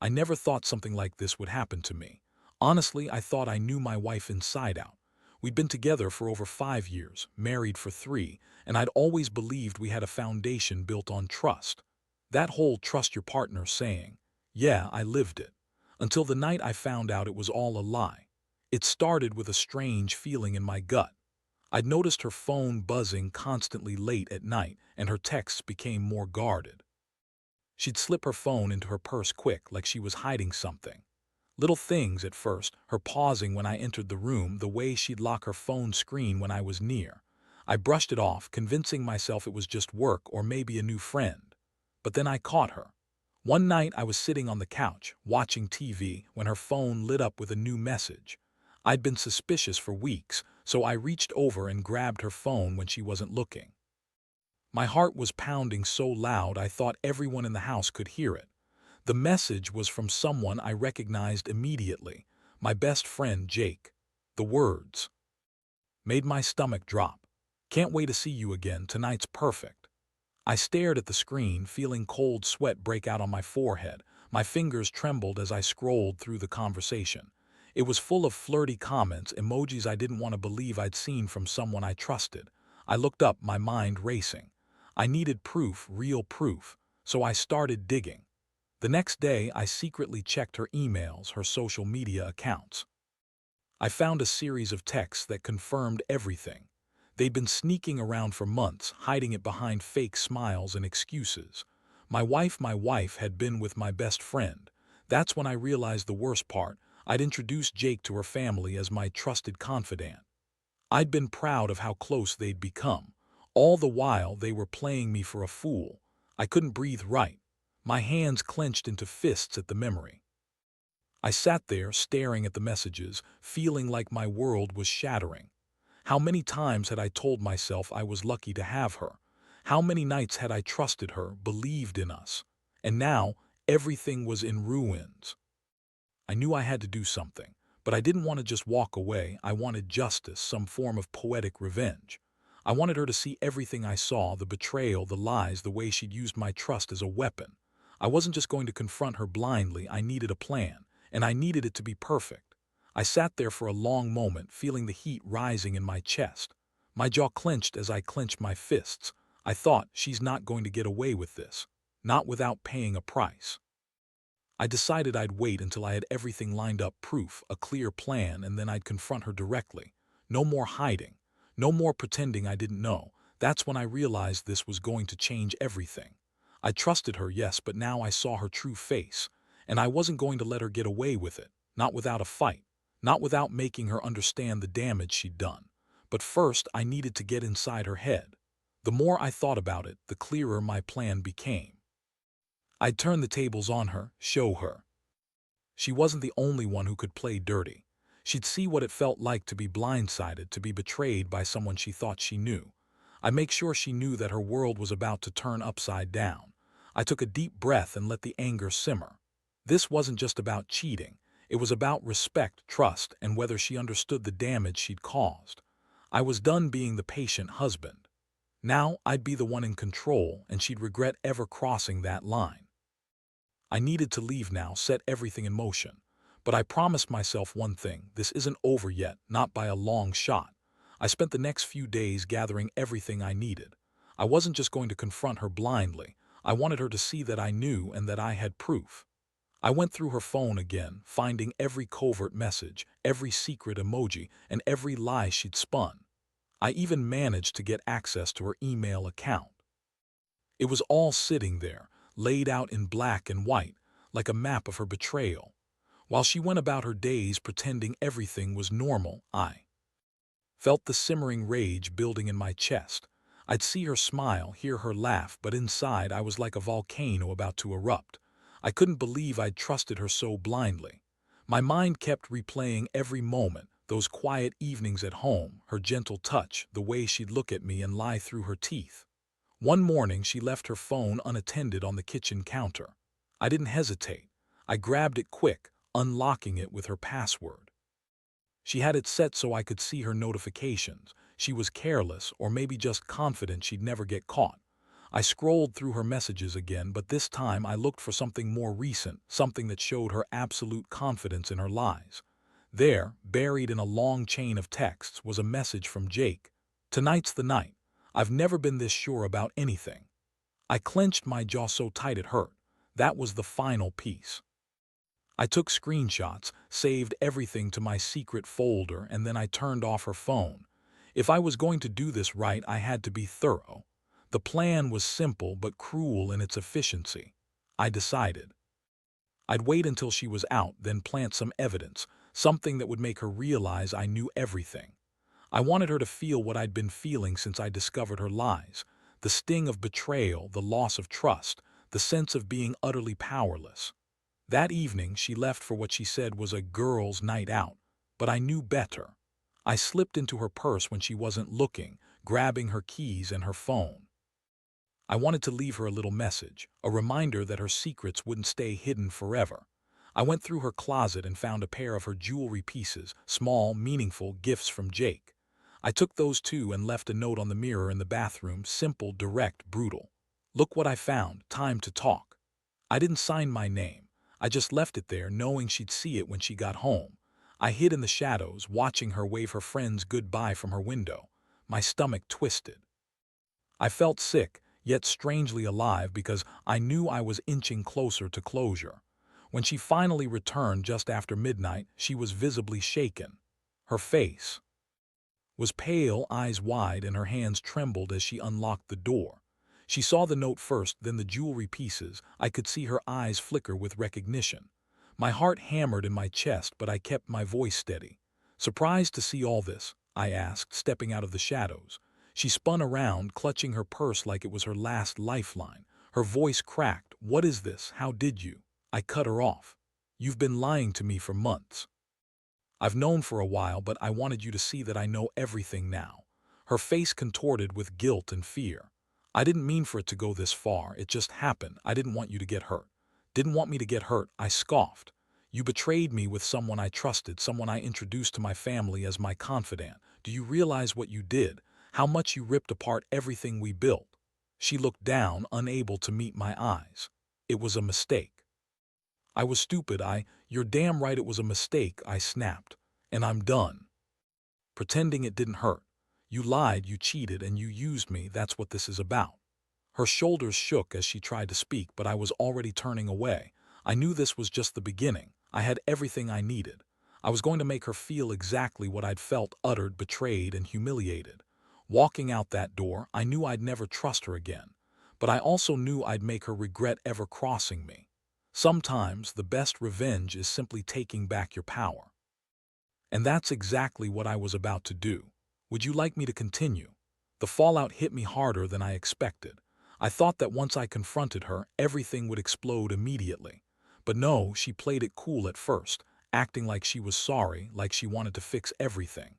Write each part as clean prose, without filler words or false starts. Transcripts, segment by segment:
I never thought something like this would happen to me. Honestly, I thought I knew my wife inside out. We'd been together for over 5 years, married for 3, and I'd always believed we had a foundation built on trust. That whole trust your partner saying, yeah, I lived it. Until the night I found out it was all a lie. It started with a strange feeling in my gut. I'd noticed her phone buzzing constantly late at night, and her texts became more guarded. She'd slip her phone into her purse quick, like she was hiding something. Little things at first, her pausing when I entered the room, the way she'd lock her phone screen when I was near. I brushed it off, convincing myself it was just work or maybe a new friend. But then I caught her. One night I was sitting on the couch, watching TV, when her phone lit up with a new message. I'd been suspicious for weeks, so I reached over and grabbed her phone when she wasn't looking. My heart was pounding so loud I thought everyone in the house could hear it. The message was from someone I recognized immediately, my best friend Jake. The words made my stomach drop. Can't wait to see you again, tonight's perfect. I stared at the screen, feeling cold sweat break out on my forehead. My fingers trembled as I scrolled through the conversation. It was full of flirty comments, emojis I didn't want to believe I'd seen from someone I trusted. I looked up, my mind racing. I needed proof, real proof, so I started digging. The next day, I secretly checked her emails, her social media accounts. I found a series of texts that confirmed everything. They'd been sneaking around for months, hiding it behind fake smiles and excuses. My wife had been with my best friend. That's when I realized the worst part. I'd introduced Jake to her family as my trusted confidant. I'd been proud of how close they'd become. All the while, they were playing me for a fool. I couldn't breathe right. My hands clenched into fists at the memory. I sat there, staring at the messages, feeling like my world was shattering. How many times had I told myself I was lucky to have her? How many nights had I trusted her, believed in us? And now, everything was in ruins. I knew I had to do something, but I didn't want to just walk away. I wanted justice, some form of poetic revenge. I wanted her to see everything I saw, the betrayal, the lies, the way she'd used my trust as a weapon. I wasn't just going to confront her blindly. I needed a plan, and I needed it to be perfect. I sat there for a long moment, feeling the heat rising in my chest. My jaw clenched as I clenched my fists. I thought, she's not going to get away with this. Not without paying a price. I decided I'd wait until I had everything lined up, proof, a clear plan, and then I'd confront her directly. No more hiding. No more pretending I didn't know. That's when I realized this was going to change everything. I trusted her, yes, but now I saw her true face. And I wasn't going to let her get away with it. Not without a fight. Not without making her understand the damage she'd done. But first, I needed to get inside her head. The more I thought about it, the clearer my plan became. I'd turn the tables on her, show her. She wasn't the only one who could play dirty. She'd see what it felt like to be blindsided, to be betrayed by someone she thought she knew. I'd make sure she knew that her world was about to turn upside down. I took a deep breath and let the anger simmer. This wasn't just about cheating. It was about respect, trust, and whether she understood the damage she'd caused. I was done being the patient husband. Now I'd be the one in control, and she'd regret ever crossing that line. I needed to leave now, set everything in motion. But I promised myself one thing: this isn't over yet, not by a long shot. I spent the next few days gathering everything I needed. I wasn't just going to confront her blindly. I wanted her to see that I knew and that I had proof. I went through her phone again, finding every covert message, every secret emoji, and every lie she'd spun. I even managed to get access to her email account. It was all sitting there, laid out in black and white, like a map of her betrayal. While she went about her days pretending everything was normal, I felt the simmering rage building in my chest. I'd see her smile, hear her laugh, but inside I was like a volcano about to erupt. I couldn't believe I'd trusted her so blindly. My mind kept replaying every moment, those quiet evenings at home, her gentle touch, the way she'd look at me and lie through her teeth. One morning, she left her phone unattended on the kitchen counter. I didn't hesitate. I grabbed it quick, unlocking it with her password. She had it set so I could see her notifications. She was careless, or maybe just confident she'd never get caught. I scrolled through her messages again, but this time I looked for something more recent, something that showed her absolute confidence in her lies. There, buried in a long chain of texts, was a message from Jake. "Tonight's the night. I've never been this sure about anything." I clenched my jaw so tight it hurt. That was the final piece. I took screenshots, saved everything to my secret folder, and then I turned off her phone. If I was going to do this right, I had to be thorough. The plan was simple but cruel in its efficiency. I decided I'd wait until she was out, then plant some evidence, something that would make her realize I knew everything. I wanted her to feel what I'd been feeling since I discovered her lies: the sting of betrayal, the loss of trust, the sense of being utterly powerless. That evening, she left for what she said was a girls' night out, but I knew better. I slipped into her purse when she wasn't looking, grabbing her keys and her phone. I wanted to leave her a little message, a reminder that her secrets wouldn't stay hidden forever. I went through her closet and found a pair of her jewelry pieces, small, meaningful gifts from Jake. I took those too and left a note on the mirror in the bathroom, simple, direct, brutal. "Look what I found, time to talk." I didn't sign my name. I just left it there, knowing she'd see it when she got home. I hid in the shadows, watching her wave her friends goodbye from her window. My stomach twisted. I felt sick, yet strangely alive, because I knew I was inching closer to closure. When she finally returned just after midnight, she was visibly shaken. Her face was pale, eyes wide, and her hands trembled as she unlocked the door. She saw the note first, then the jewelry pieces. I could see her eyes flicker with recognition. My heart hammered in my chest, but I kept my voice steady. "Surprised to see all this?" I asked, stepping out of the shadows. She spun around, clutching her purse like it was her last lifeline. Her voice cracked. "What is this? How did you?" I cut her off. "You've been lying to me for months." "I've known for a while, but I wanted you to see that I know everything now." Her face contorted with guilt and fear. "I didn't mean for it to go this far. It just happened. I didn't want you to get hurt." "Didn't want me to get hurt?" I scoffed. "You betrayed me with someone I trusted, someone I introduced to my family as my confidant. Do you realize what you did? How much you ripped apart everything we built?" She looked down, unable to meet my eyes. "It was a mistake." "I was stupid. You're damn right it was a mistake," I snapped. "And I'm done pretending it didn't hurt. You lied, you cheated, and you used me. That's what this is about." Her shoulders shook as she tried to speak, but I was already turning away. I knew this was just the beginning. I had everything I needed. I was going to make her feel exactly what I'd felt: uttered, betrayed, and humiliated. Walking out that door, I knew I'd never trust her again. But I also knew I'd make her regret ever crossing me. Sometimes the best revenge is simply taking back your power. And that's exactly what I was about to do. Would you like me to continue? The fallout hit me harder than I expected. I thought that once I confronted her, everything would explode immediately. But no, she played it cool at first, acting like she was sorry, like she wanted to fix everything.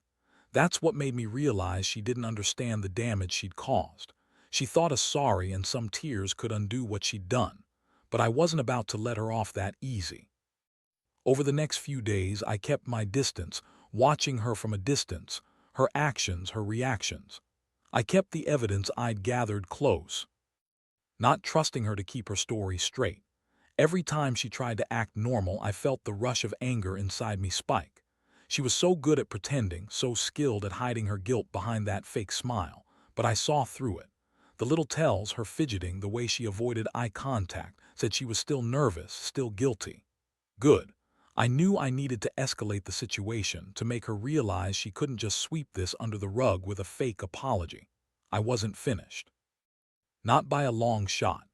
That's what made me realize she didn't understand the damage she'd caused. She thought a sorry and some tears could undo what she'd done. But I wasn't about to let her off that easy. Over the next few days, I kept my distance, watching her from a distance, her actions, her reactions. I kept the evidence I'd gathered close, not trusting her to keep her story straight. Every time she tried to act normal, I felt the rush of anger inside me spike. She was so good at pretending, so skilled at hiding her guilt behind that fake smile, but I saw through it. The little tells, her fidgeting, the way she avoided eye contact, said she was still nervous, still guilty. Good. I knew I needed to escalate the situation, to make her realize she couldn't just sweep this under the rug with a fake apology. I wasn't finished. Not by a long shot.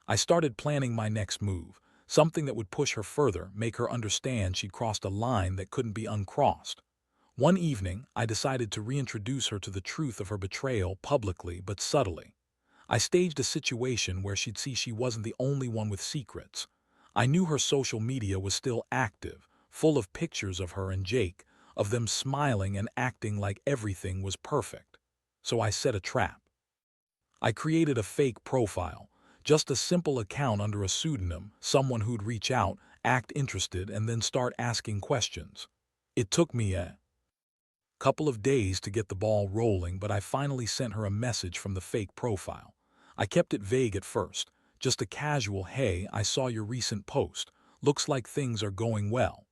I started planning my next move, something that would push her further, make her understand she'd crossed a line that couldn't be uncrossed. One evening, I decided to reintroduce her to the truth of her betrayal publicly but subtly. I staged a situation where she'd see she wasn't the only one with secrets. I knew her social media was still active, full of pictures of her and Jake, of them smiling and acting like everything was perfect. So I set a trap. I created a fake profile, just a simple account under a pseudonym, someone who'd reach out, act interested, and then start asking questions. It took me a couple of days to get the ball rolling, but I finally sent her a message from the fake profile. I kept it vague at first, just a casual, "Hey, I saw your recent post. Looks like things are going well."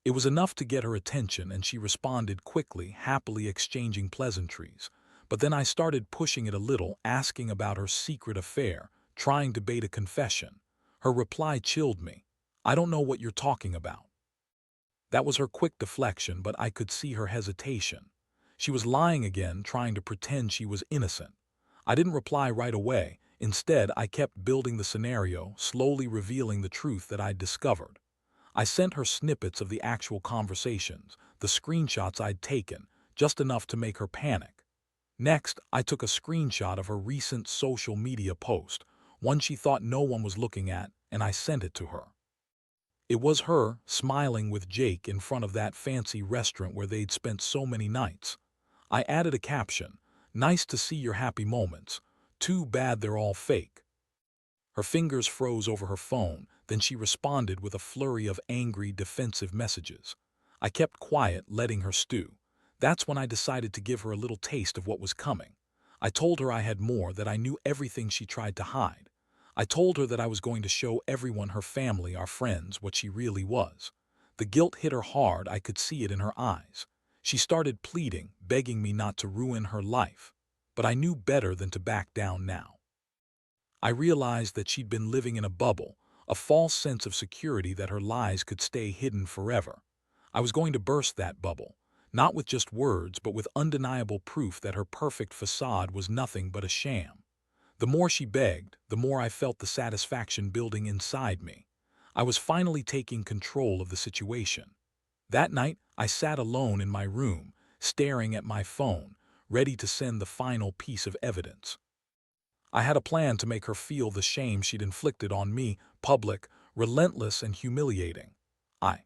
It was enough to get her attention, and she responded quickly, happily exchanging pleasantries. But then I started pushing it a little, asking about her secret affair, trying to bait a confession. Her reply chilled me. "I don't know what you're talking about." That was her quick deflection, but I could see her hesitation. She was lying again, trying to pretend she was innocent. I didn't reply right away. Instead, I kept building the scenario, slowly revealing the truth that I'd discovered. I sent her snippets of the actual conversations, the screenshots I'd taken, just enough to make her panic. Next, I took a screenshot of her recent social media post, one she thought no one was looking at, and I sent it to her. It was her, smiling with Jake in front of that fancy restaurant where they'd spent so many nights. I added a caption, "Nice to see your happy moments. Too bad they're all fake." Her fingers froze over her phone, then she responded with a flurry of angry, defensive messages. I kept quiet, letting her stew. That's when I decided to give her a little taste of what was coming. I told her I had more, that I knew everything she tried to hide. I told her that I was going to show everyone, her family, our friends, what she really was. The guilt hit her hard. I could see it in her eyes. She started pleading, begging me not to ruin her life. But I knew better than to back down now. I realized that she'd been living in a bubble, a false sense of security that her lies could stay hidden forever. I was going to burst that bubble, not with just words, but with undeniable proof that her perfect facade was nothing but a sham. The more she begged, the more I felt the satisfaction building inside me. I was finally taking control of the situation. That night, I sat alone in my room, staring at my phone, ready to send the final piece of evidence. I had a plan to make her feel the shame she'd inflicted on me, public, relentless, and humiliating. I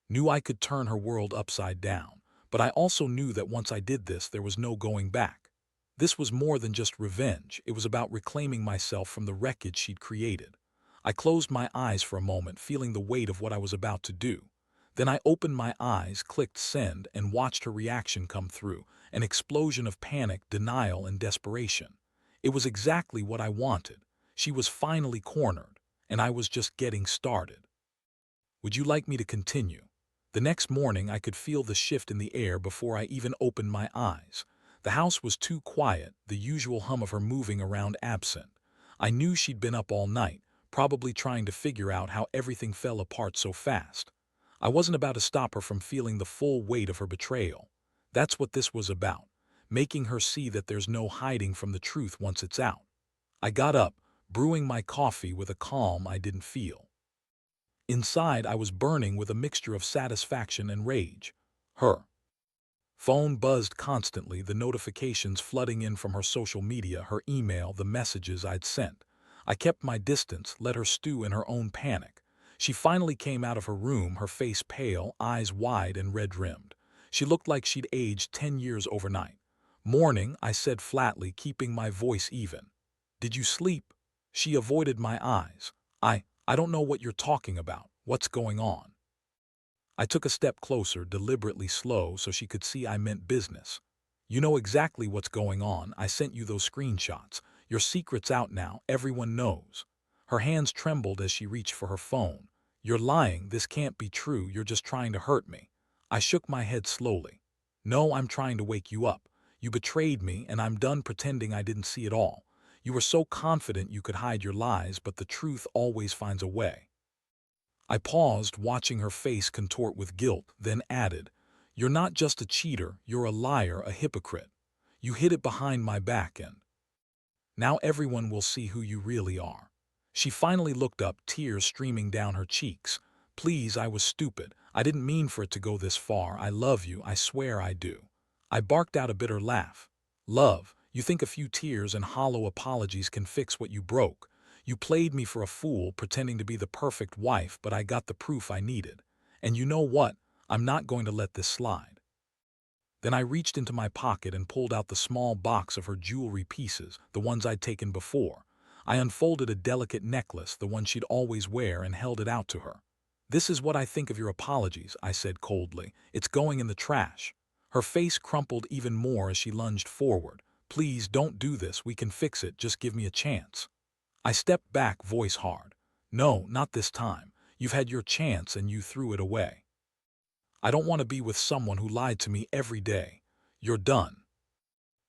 knew I could turn her world upside down, but I also knew that once I did this, there was no going back. This was more than just revenge. It was about reclaiming myself from the wreckage she'd created. I closed my eyes for a moment, feeling the weight of what I was about to do. Then I opened my eyes, clicked send, and watched her reaction come through, an explosion of panic, denial, and desperation. It was exactly what I wanted. She was finally cornered, and I was just getting started. "Would you like me to continue?" The next morning, I could feel the shift in the air before I even opened my eyes. The house was too quiet, the usual hum of her moving around absent. I knew she'd been up all night, probably trying to figure out how everything fell apart so fast. I wasn't about to stop her from feeling the full weight of her betrayal. That's what this was about, making her see that there's no hiding from the truth once it's out. I got up, brewing my coffee with a calm I didn't feel. Inside, I was burning with a mixture of satisfaction and rage. Her phone buzzed constantly, the notifications flooding in from her social media, her email, the messages I'd sent. I kept my distance, let her stew in her own panic. She finally came out of her room, her face pale, eyes wide and red-rimmed. She looked like she'd aged 10 years overnight. "Morning," I said flatly, keeping my voice even. "Did you sleep?" She avoided my eyes. I don't know what you're talking about. What's going on?" I took a step closer, deliberately slow, so she could see I meant business. "You know exactly what's going on. I sent you those screenshots. Your secret's out now. Everyone knows." Her hands trembled as she reached for her phone. "You're lying. This can't be true. You're just trying to hurt me." I shook my head slowly. "No, I'm trying to wake you up. You betrayed me, and I'm done pretending I didn't see it all. You were so confident you could hide your lies, but the truth always finds a way." I paused, watching her face contort with guilt, then added, "You're not just a cheater, you're a liar, a hypocrite. You hid it behind my back, and now everyone will see who you really are." She finally looked up, tears streaming down her cheeks. "Please, I was stupid. I didn't mean for it to go this far. I love you, I swear I do." I barked out a bitter laugh. "Love? You think a few tears and hollow apologies can fix what you broke? You played me for a fool, pretending to be the perfect wife, but I got the proof I needed. And you know what? I'm not going to let this slide." Then I reached into my pocket and pulled out the small box of her jewelry pieces, the ones I'd taken before. I unfolded a delicate necklace, the one she'd always wear, and held it out to her. "This is what I think of your apologies," I said coldly. "It's going in the trash." Her face crumpled even more as she lunged forward. Please don't do this, we can fix it, just give me a chance. I stepped back, voice hard. No, not this time. You've had your chance and you threw it away. I don't want to be with someone who lied to me every day. You're done.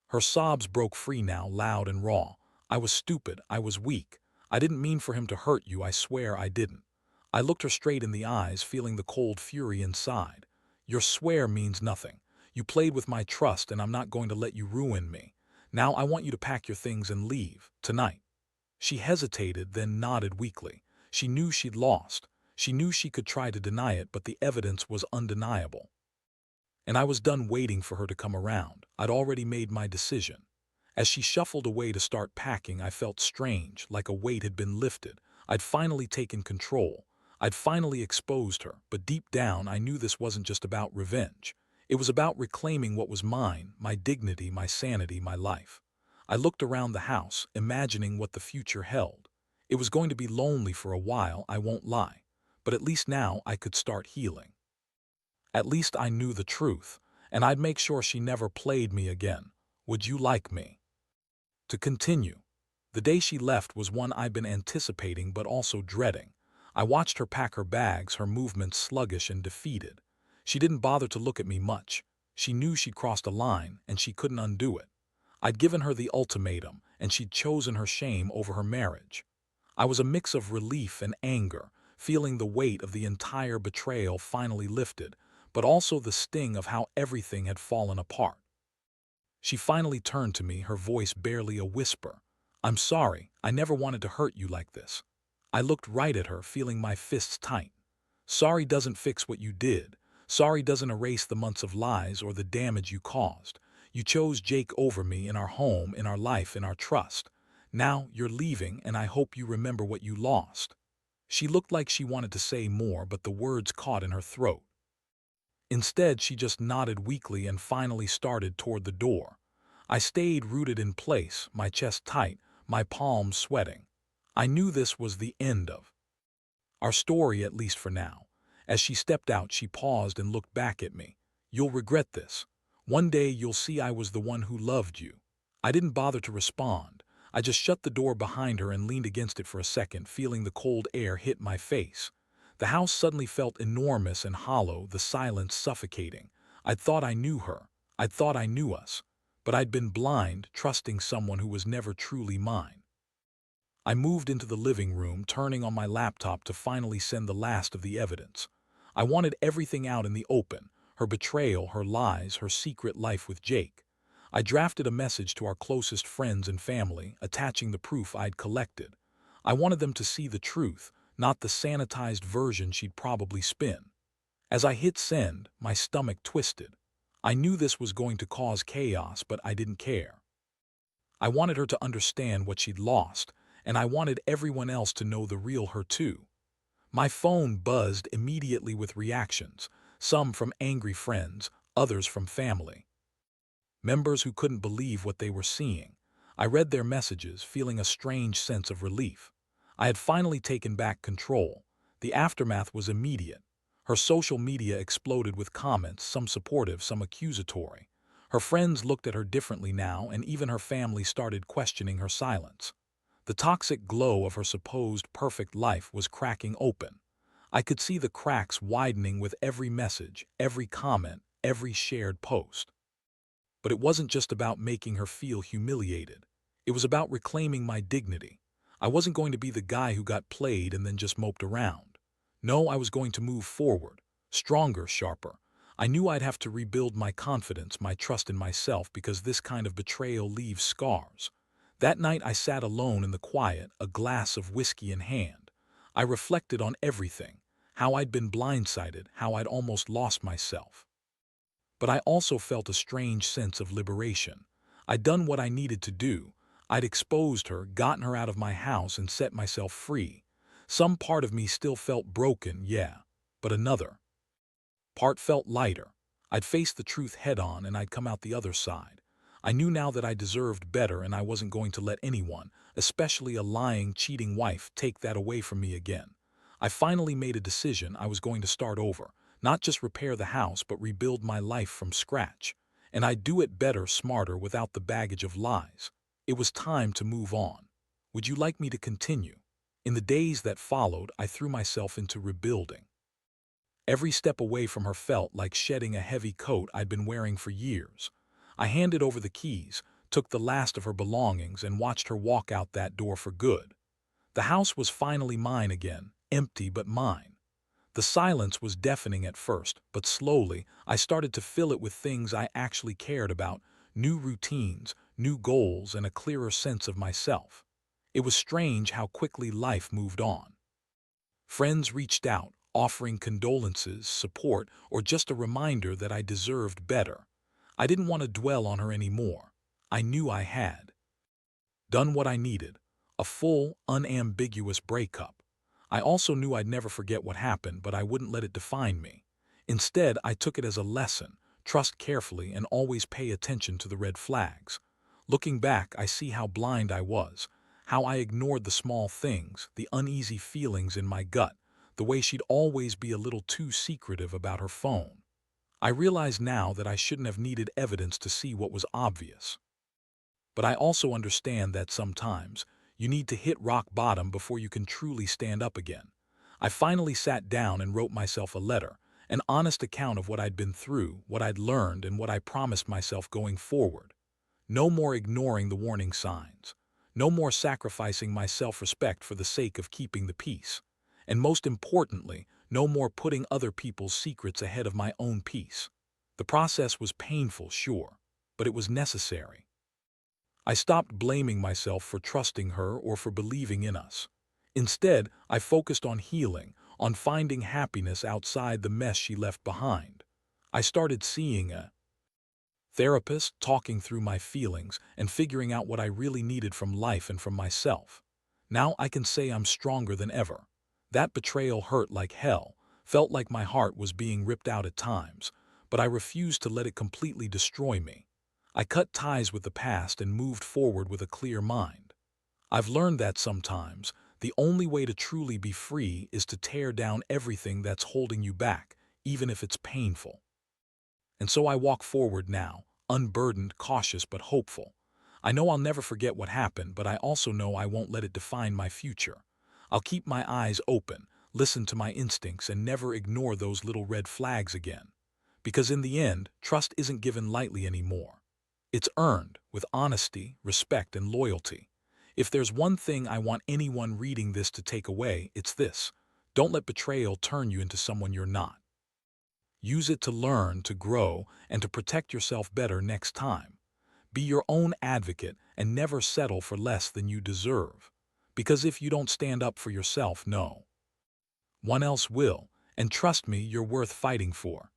Her sobs broke free now, loud and raw. I was stupid, I was weak. I didn't mean for him to hurt you, I swear I didn't. I looked her straight in the eyes, feeling the cold fury inside. Your swear means nothing. You played with my trust and I'm not going to let you ruin me. Now I want you to pack your things and leave, tonight. She hesitated, then nodded weakly. She knew she'd lost. She knew she could try to deny it, but the evidence was undeniable. And I was done waiting for her to come around. I'd already made my decision. As she shuffled away to start packing, I felt strange, like a weight had been lifted. I'd finally taken control. I'd finally exposed her, but deep down I knew this wasn't just about revenge. It was about reclaiming what was mine, my dignity, my sanity, my life. I looked around the house, imagining what the future held. It was going to be lonely for a while, I won't lie. But at least now I could start healing. At least I knew the truth, and I'd make sure she never played me again. Would you like me to continue? The day she left was one I'd been anticipating but also dreading. I watched her pack her bags, her movements sluggish and defeated. She didn't bother to look at me much. She knew she'd crossed a line, and she couldn't undo it. I'd given her the ultimatum, and she'd chosen her shame over her marriage. I was a mix of relief and anger, feeling the weight of the entire betrayal finally lifted, but also the sting of how everything had fallen apart. She finally turned to me, her voice barely a whisper. I'm sorry, I never wanted to hurt you like this. I looked right at her, feeling my fists tight. Sorry doesn't fix what you did. Sorry doesn't erase the months of lies or the damage you caused. You chose Jake over me in our home, in our life, in our trust. Now you're leaving, and I hope you remember what you lost. She looked like she wanted to say more, but the words caught in her throat. Instead, she just nodded weakly and finally started toward the door. I stayed rooted in place, my chest tight, my palms sweating. I knew this was the end of our story, at least for now. As she stepped out, she paused and looked back at me. You'll regret this. One day you'll see I was the one who loved you. I didn't bother to respond. I just shut the door behind her and leaned against it for a second, feeling the cold air hit my face. The house suddenly felt enormous and hollow, the silence suffocating. I'd thought I knew her. I'd thought I knew us. But I'd been blind, trusting someone who was never truly mine. I moved into the living room, turning on my laptop to finally send the last of the evidence. I wanted everything out in the open, her betrayal, her lies, her secret life with Jake. I drafted a message to our closest friends and family, attaching the proof I'd collected. I wanted them to see the truth, not the sanitized version she'd probably spin. As I hit send, my stomach twisted. I knew this was going to cause chaos, but I didn't care. I wanted her to understand what she'd lost, and I wanted everyone else to know the real her too. My phone buzzed immediately with reactions, some from angry friends, others from family. Members who couldn't believe what they were seeing. I read their messages, feeling a strange sense of relief. I had finally taken back control. The aftermath was immediate. Her social media exploded with comments, some supportive, some accusatory. Her friends looked at her differently now, and even her family started questioning her silence. The toxic glow of her supposed perfect life was cracking open. I could see the cracks widening with every message, every comment, every shared post. But it wasn't just about making her feel humiliated. It was about reclaiming my dignity. I wasn't going to be the guy who got played and then just moped around. No, I was going to move forward, stronger, sharper. I knew I'd have to rebuild my confidence, my trust in myself, because this kind of betrayal leaves scars. That night I sat alone in the quiet, a glass of whiskey in hand. I reflected on everything, how I'd been blindsided, how I'd almost lost myself. But I also felt a strange sense of liberation. I'd done what I needed to do. I'd exposed her, gotten her out of my house, and set myself free. Some part of me still felt broken, yeah, but another part felt lighter. I'd faced the truth head-on, and I'd come out the other side. I knew now that I deserved better, and I wasn't going to let anyone, especially a lying, cheating wife, take that away from me again. I finally made a decision. I was going to start over, not just repair the house, but rebuild my life from scratch. and I'd do it better, smarter, without the baggage of lies. It was time to move on. Would you like me to continue? In the days that followed, I threw myself into rebuilding. Every step away from her felt like shedding a heavy coat I'd been wearing for years. I handed over the keys, took the last of her belongings, and watched her walk out that door for good. The house was finally mine again, empty but mine. The silence was deafening at first, but slowly I started to fill it with things I actually cared about: new routines, new goals, and a clearer sense of myself. It was strange how quickly life moved on. Friends reached out, offering condolences, support, or just a reminder that I deserved better. I didn't want to dwell on her anymore. I knew I had done what I needed: a full, unambiguous breakup. I also knew I'd never forget what happened, but I wouldn't let it define me. Instead, I took it as a lesson: trust carefully and always pay attention to the red flags. Looking back, I see how blind I was, how I ignored the small things, the uneasy feelings in my gut, the way she'd always be a little too secretive about her phone. I realize now that I shouldn't have needed evidence to see what was obvious. But I also understand that sometimes you need to hit rock bottom before you can truly stand up again. I finally sat down and wrote myself a letter, an honest account of what I'd been through, what I'd learned, and what I promised myself going forward. No more ignoring the warning signs. No more sacrificing my self-respect for the sake of keeping the peace. And most importantly, no more putting other people's secrets ahead of my own peace. The process was painful, sure, but it was necessary. I stopped blaming myself for trusting her or for believing in us. Instead, I focused on healing, on finding happiness outside the mess she left behind. I started seeing a therapist, talking through my feelings, and figuring out what I really needed from life and from myself. Now I can say I'm stronger than ever. That betrayal hurt like hell, felt like my heart was being ripped out at times, but I refused to let it completely destroy me. I cut ties with the past and moved forward with a clear mind. I've learned that sometimes the only way to truly be free is to tear down everything that's holding you back, even if it's painful. And so I walk forward now, unburdened, cautious, but hopeful. I know I'll never forget what happened, but I also know I won't let it define my future. I'll keep my eyes open, listen to my instincts, and never ignore those little red flags again. Because in the end, trust isn't given lightly anymore. It's earned with honesty, respect, and loyalty. If there's one thing I want anyone reading this to take away, it's this: don't let betrayal turn you into someone you're not. Use it to learn, to grow, and to protect yourself better next time. Be your own advocate and never settle for less than you deserve. Because if you don't stand up for yourself, no one else will, and trust me, you're worth fighting for.